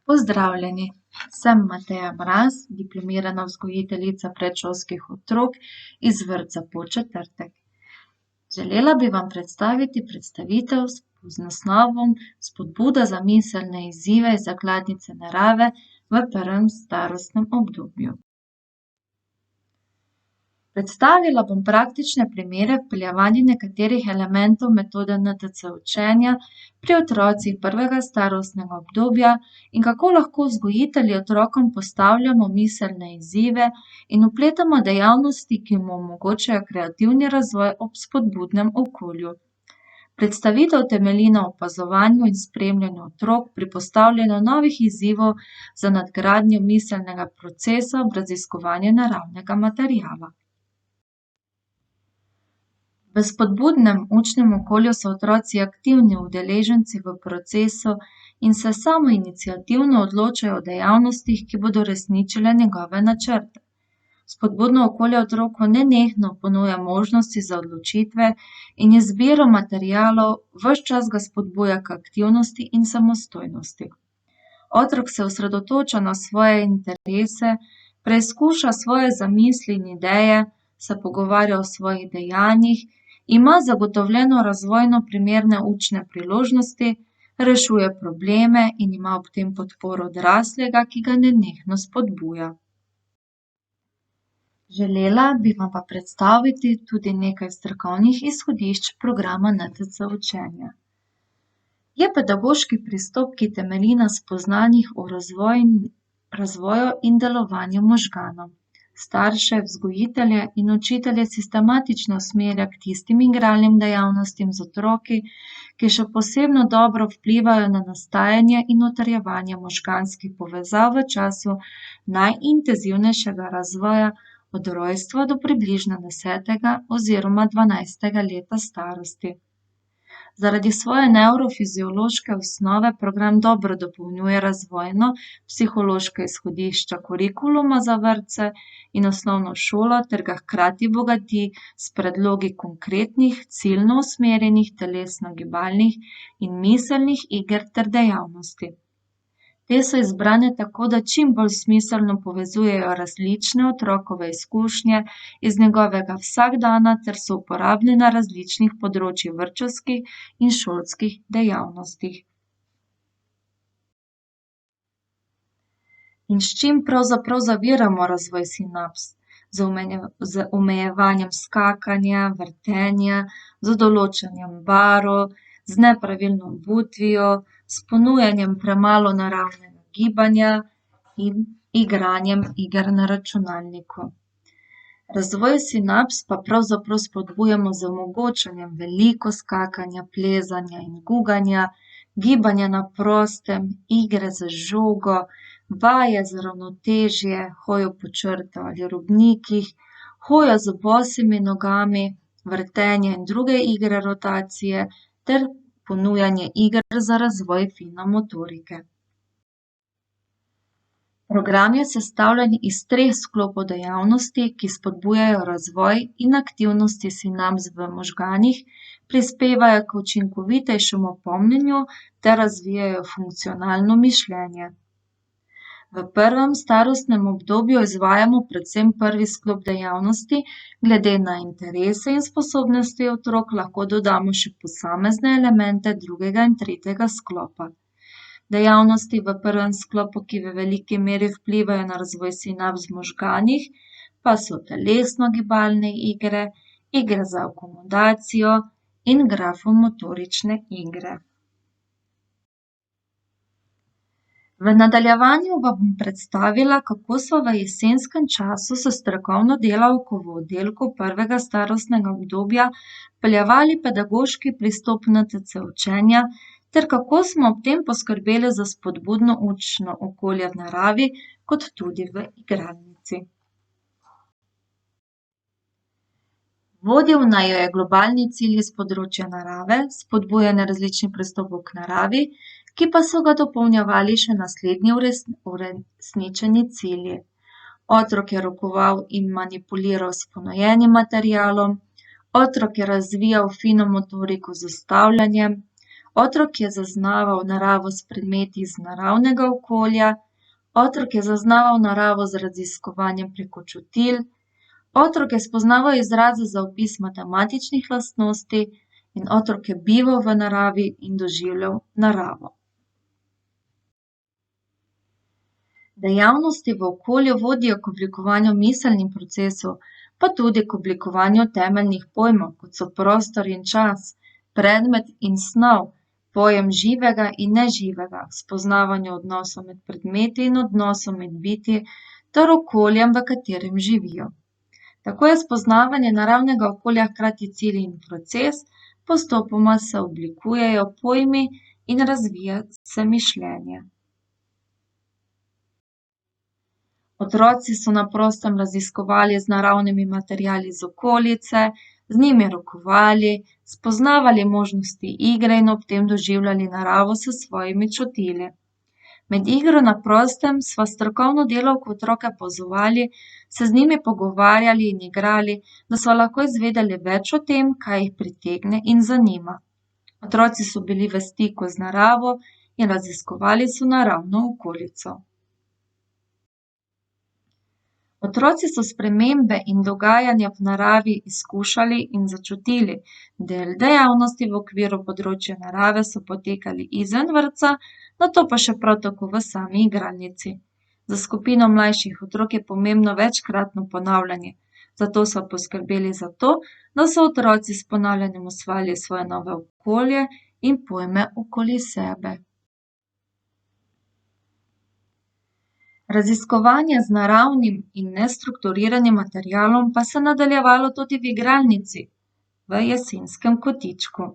Pozdravljeni, sem Mateja Mraz, diplomirana vzgojiteljica predšolskih otrok iz vrtca Podčetrtek. Želela bi vam predstaviti predstavitev z naslovom Spodbuda za miselne izzive iz zakladnice narave v prvem starostnem obdobju. Predstavila bom praktične primere vpeljevanja nekaterih elementov metode NTC učenja pri otrocih prvega starostnega obdobja in kako lahko vzgojitelji otrokom postavljamo miselne izzive in vpletamo dejavnosti, ki jim omogočajo kreativni razvoj ob spodbudnem okolju. Predstavitev temelji na opazovanju in spremljanju otrok pri postavljanju novih izzivov za nadgradnjo miselnega procesa ob raziskovanju naravnega materiala. V spodbudnem učnem okolju so otroci aktivni udeleženci v procesu in se samoiniciativno odločajo o dejavnostih, ki bodo uresničile njegove načrte. Spodbudno okolje otroku nenehno ponuja možnosti za odločitve in izbiro materialov, ves čas ga spodbuja k aktivnosti in samostojnosti. Otrok se osredotoča na svoje interese, preizkuša svoje zamisli in ideje, se pogovarja o svojih dejanjih, ima zagotovljeno razvojno primerne učne priložnosti, rešuje probleme in ima ob tem podporo odraslega, ki ga nenehno spodbuja. Želela bi vam pa predstaviti tudi nekaj strokovnih izhodišč programa NTC učenja. Je pedagoški pristop, ki temelji na spoznanjih o razvoju in delovanju možganov. Starše, vzgojitelje in učitelje sistematično usmerja k tistim igralnim dejavnostim z otroki, ki še posebno dobro vplivajo na nastajanje in utrjevanje možganskih povezav v času najintenzivnejšega razvoja od rojstva do približno 10. oziroma 12. leta starosti. Zaradi svoje nevrofiziološke osnove program dobro dopolnjuje razvojno psihološka izhodišča kurikuluma za vrtce in osnovno šolo ter ga hkrati bogati s predlogi konkretnih, ciljno usmerjenih telesno-gibalnih in miselnih iger ter dejavnosti. Te so izbrane tako, da čim bolj smiselno povezujejo različne otrokove izkušnje iz njegovega vsakdana ter so uporabne na različnih področjih vrtčevskih in šolskih dejavnostih. In s čim pravzaprav zaviramo razvoj sinaps? Z omejevanjem skakanja, vrtenja, z določanjem barv, z nepravilno obutvijo, s ponujanjem premalo naravnega gibanja in igranjem iger na računalniku. Razvoj sinaps pa pravzaprav spodbujamo z omogočanjem veliko skakanja, plezanja in guganja, gibanja na prostem, igre z žogo, vaje za ravnotežje, hojo po črtah ali robnikih, hojo z bosimi nogami, vrtenje in druge igre rotacije ter ponujanje iger za razvoj fine motorike. Program je sestavljen iz 3 sklopov dejavnosti, ki spodbujajo razvoj in aktivnosti sinaps v možganih, prispevajo k učinkovitejšemu pomnjenju ter razvijajo funkcionalno mišljenje. V prvem starostnem obdobju izvajamo predvsem prvi sklop dejavnosti, glede na interese in sposobnosti otrok lahko dodamo še posamezne elemente drugega in tretjega sklopa. Dejavnosti v prvem sklopu, ki v veliki meri vplivajo na razvoj sinaps v možganih, pa so telesno-gibalne igre, igre za akomodacijo in grafomotorične igre. V nadaljevanju vam bom predstavila, kako so v jesenskem času s strokovno delavko v oddelku prvega starostnega obdobja vpeljevali pedagoški pristop NTC učenja ter kako smo ob tem poskrbeli za spodbudno učno okolje v naravi kot tudi v igralnici. Vodil naju je globalni cilj iz področja narave, spodbujanje različnih pristopov k naravi, ki pa so ga dopolnjevali še naslednji uresničeni cilji. Otrok je rokoval in manipuliral s ponujenim materialom, otrok je razvijal fino motoriko z ustavljanjem, Otrok je zaznaval naravo s predmeti iz naravnega okolja, otrok je zaznaval naravo z raziskovanjem preko čutil, otrok je spoznaval izraze za opis matematičnih lastnosti in otrok je bival v naravi in doživljal naravo. Dejavnosti v okolju vodijo k oblikovanju miselnih procesov, pa tudi k oblikovanju temeljnih pojmov, kot so prostor in čas, predmet in snov, pojem živega in neživega, spoznavanje odnosov med predmeti in odnosov med bitji ter okoljem, v katerem živijo. Tako je spoznavanje naravnega okolja hkrati cilj in proces, postopoma se oblikujejo pojmi in razvija se mišljenje. Otroci so na prostem raziskovali z naravnimi materiali iz okolice, z njimi rokovali, spoznavali možnosti igre in ob tem doživljali naravo s svojimi čutili. Med igro na prostem sva strokovno delavko otroke opazovali, se z njimi pogovarjali in igrali, da sva lahko izvedeli več o tem, kaj jih pritegne in zanima. Otroci so bili v stiku z naravo in raziskovali so naravno okolico. Otroci so spremembe in dogajanja v naravi izkušali in začutili. Del dejavnosti v okviru področja narave so potekali izven vrtca, nato pa še prav tako v sami igralnici. Za skupino mlajših otrok je pomembno večkratno ponavljanje, zato so poskrbeli za to, da so otroci s ponavljanjem osvajali svoje novo okolje in pojme okoli sebe. Raziskovanje z naravnim in nestrukturiranim materialom pa se nadaljevalo tudi v igralnici, v jesenskem kotičku.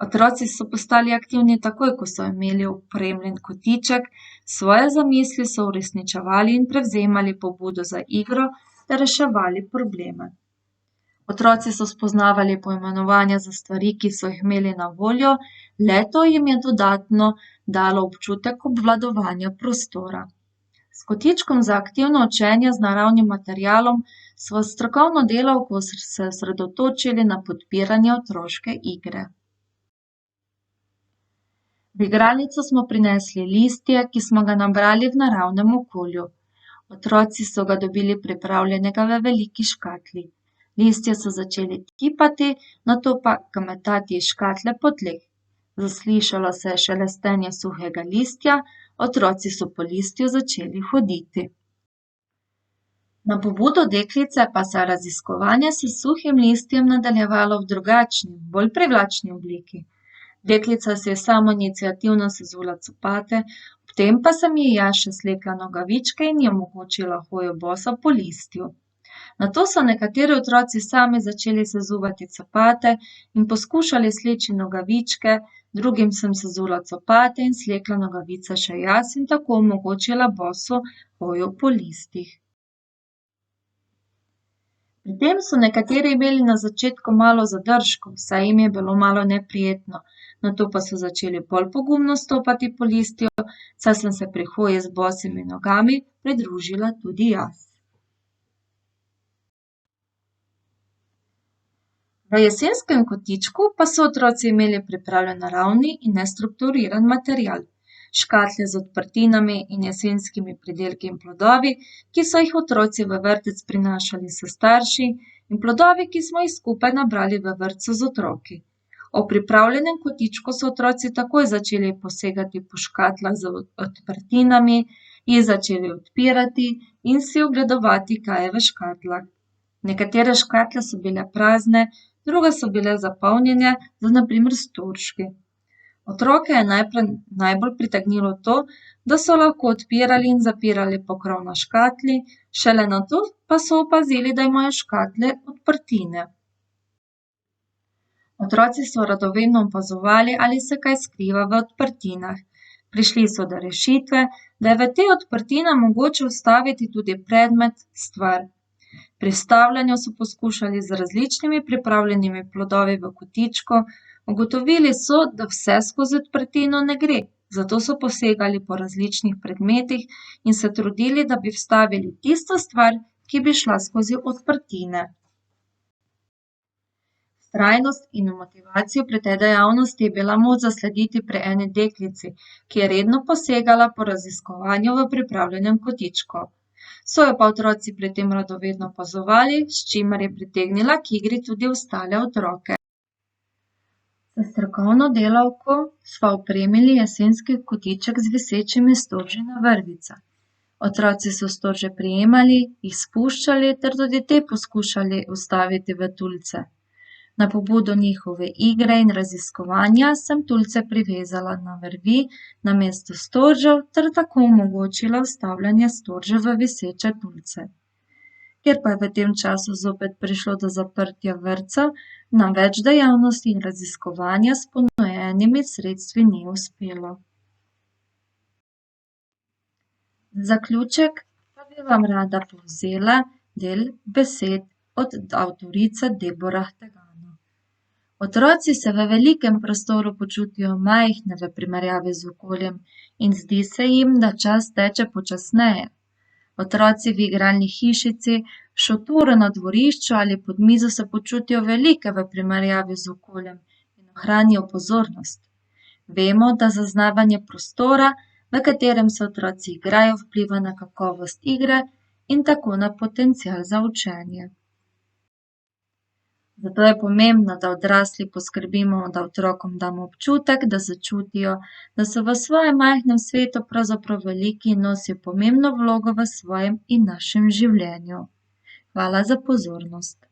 Otroci so postali aktivni takoj, ko so imeli opremljen kotiček, svoje zamisli so uresničevali in prevzemali pobudo za igro ter reševali probleme. Otroci so spoznavali poimenovanja za stvari, ki so jih imeli na voljo, le-to jim je dodatno dalo občutek obvladovanja prostora. S kotičkom za aktivno učenje z naravnim materialom sva s strokovno delavko se osredotočili na podpiranje otroške igre. V igralnico smo prinesli listje, ki smo ga nabrali v naravnem okolju. Otroci so ga dobili pripravljenega v veliki škatli. Listje so začeli tipati, nato pa ga metati iz škatle po tleh. Zaslišalo se je šelestenje suhega listja, otroci so po listju začeli hoditi. Na pobudo deklice pa se je raziskovanje s suhim listjem nadaljevalo v drugačni, bolj privlačni obliki. Deklica si je samoiniciativno sezula copate, ob tem pa se mi je jaz še slekla nogavičke in ji omogočila hojo bosa po listju. Nato so nekateri otroci sami začeli sezuvati copate in poskušali sleči nogavičke, drugim sem sezula copate in slekla nogavice še jaz in tako omogočila bosu hojo po listih. Pri tem so nekateri imeli na začetku malo zadržkov, saj jim je bilo malo neprijetno, nato pa so začeli bolj pogumno stopati po listju, saj sem se pri hoji z bosimi nogami pridružila tudi jaz. V jesenskem kotičku pa so otroci imeli pripravljen naravni in nestrukturiran material. Škatle z odprtinami in jesenskimi pridelki in plodovi, ki so jih otroci v vrtec prinašali s starši, in plodovi, ki smo jih skupaj nabrali v vrtcu z otroki. Ob pripravljenem kotičku so otroci takoj začeli posegati po škatlah z odprtinami, jih začeli odpirati in si ogledovati, kaj je v škatlah. Nekatere škatle so bile prazne, druge so bile zapolnjene z na primer storžki. Otroke je najbolj pritegnilo to, da so lahko odpirali in zapirali pokrov na škatli, šele nato pa so opazili, da imajo škatle odprtine. Otroci so radovedno opazovali, ali se kaj skriva v odprtinah. Prišli so do rešitve, da je v te odprtine mogoče vstaviti tudi predmet, stvar. Pri vstavljanju so poskušali z različnimi pripravljenimi plodovi v kotičku, ugotovili so, da vse skozi odprtino ne gre, zato so posegali po različnih predmetih in se trudili, da bi vstavili tisto stvar, ki bi šla skozi odprtine. Vztrajnost in motivacijo pri tej dejavnosti je bila moč zaslediti pri eni deklici, ki je redno posegala po raziskovanju v pripravljenem kotičku. So jo pa otroci pri tem radovedno opazovali, s čimer je pritegnila k igri tudi ostale otroke. Za strokovno delavko sva opremili jesenski kotiček z visečimi storži na vrvicah. Otroci so storže prijemali, jih spuščali ter tudi te poskušali vstaviti v tulce. Na pobudo njihove igre in raziskovanja sem tulce privezala na vrvi namesto storžev ter tako omogočila vstavljanje storže v viseče tulce. Ker pa je v tem času zopet prišlo do zaprtja vrtca, nam več dejavnosti in raziskovanja s ponujenimi sredstvi ni uspelo. Za zaključek pa bi vam rada povzela del besed od avtorice Deborah Tegano. Otroci se v velikem prostoru počutijo majhne v primerjavi z okoljem in zdi se jim, da čas teče počasneje. Otroci v igralni hišici, šotoru na dvorišču ali pod mizo se počutijo velike v primerjavi z okoljem in ohranijo pozornost. Vemo, da zaznavanje prostora, v katerem se otroci igrajo, vpliva na kakovost igre in tako na potencial za učenje. Zato je pomembno, da odrasli poskrbimo, da otrokom damo občutek, da začutijo, da so v svojem majhnem svetu pravzaprav veliki in nosijo pomembno vlogo v svojem in našem življenju. Hvala za pozornost.